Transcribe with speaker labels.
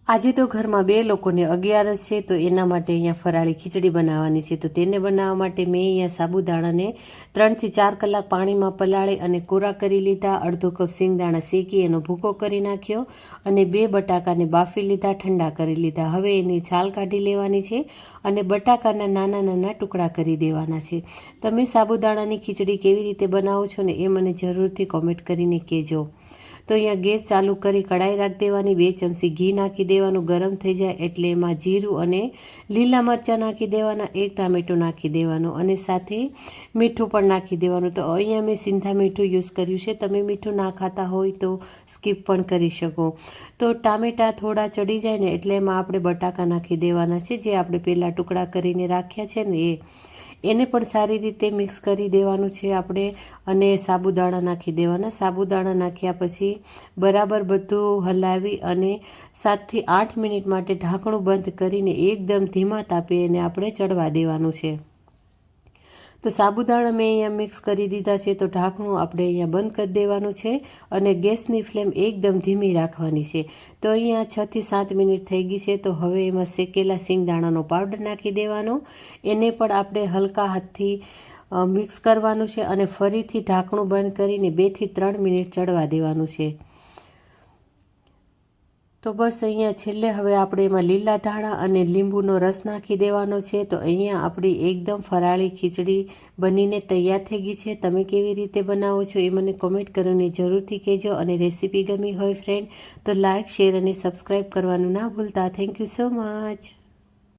Speaker 1: આજે તો ઘરમાં 2 લોકોને 11 છે, તો એના માટે અહીંયા ફરાળી ખીચડી બનાવવાની છે. તો તેને બનાવવા માટે મેં અહીંયા સાબુદાણાને 3 થી 4 કલાક પાણીમાં પલાળી અને કોરા કરી લીધા. અડધો કપ સિંગદાણા શેકી એનો ભૂકો કરી નાખ્યો અને 2 બટાકાને બાફી લીધા, ઠંડા કરી લીધા. હવે એની છાલ કાઢી લેવાની છે અને બટાકાના નાના નાના ટુકડા કરી દેવાના છે. તમે સાબુદાણાની ખીચડી કેવી રીતે બનાવો છો ને એ મને જરૂરથી કોમેન્ટ કરીને કહેજો. તો અહીંયા ગેસ ચાલુ કરી કડાઈ રાખી દેવાની, 2 ચમચી ઘી નાખી દેવાનું. ગરમ થઈ જાય એટલે એમાં જીરું અને લીલા મરચાં નાખી દેવાના, 1 ટામેટું નાખી દેવાનું અને સાથે મીઠું પણ નાખી દેવાનું. તો અહીંયા મેં સિંધા મીઠું યુઝ કર્યું છે. તમે મીઠું ના ખાતા હોય તો સ્કીપ પણ કરી શકો. તો ટામેટાં થોડા ચડી જાય ને એટલે એમાં આપણે બટાકા નાખી દેવાના છે, જે આપણે પહેલાં ટુકડા કરીને રાખ્યા છે ને એને પણ સારી રીતે મિક્સ કરી દેવાનું છે આપણે અને સાબુદાણા નાખી દેવાના. સાબુદાણા નાખ્યા પછી બરાબર બધું હલાવી અને 7 થી 8 મિનિટ માટે ઢાંકણું બંધ કરીને એકદમ ધીમા તાપે એને આપણે ચડવા દેવાનું છે. તો સાબુદાણા મેં અહીંયા મિક્સ કરી દીધા છે, તો ઢાંકણું આપણે અહીંયા બંધ કરી દેવાનું છે અને ગેસની ફ્લેમ એકદમ ધીમી રાખવાની છે. તો અહીંયા 6 થી 7 મિનિટ થઈ ગઈ છે. તો હવે એમાં શેકેલા સિંગદાણાનો પાવડર નાખી દેવાનો. એને પણ આપણે હલકા હાથથી મિક્સ કરવાનું છે અને ફરીથી ઢાંકણું બંધ કરીને 2 થી 3 મિનિટ ચડવા દેવાનું છે. તો બસ અહીંયા છેલ્લે હવે આપણે એમાં લીલા ધાણા અને લીંબુનો રસ નાખી દેવાનો છે. તો અહીંયા આપણી એકદમ ફરાળી ખીચડી બનીને તૈયાર થઈ ગઈ છે. તમે કેવી રીતે બનાવો છો એ મને કોમેન્ટ કરીને જરૂરથી કહેજો અને રેસીપી ગમી હોય ફ્રેન્ડ તો લાઇક, શેર અને સબસ્ક્રાઈબ કરવાનું ના ભૂલતા. Thank you so much.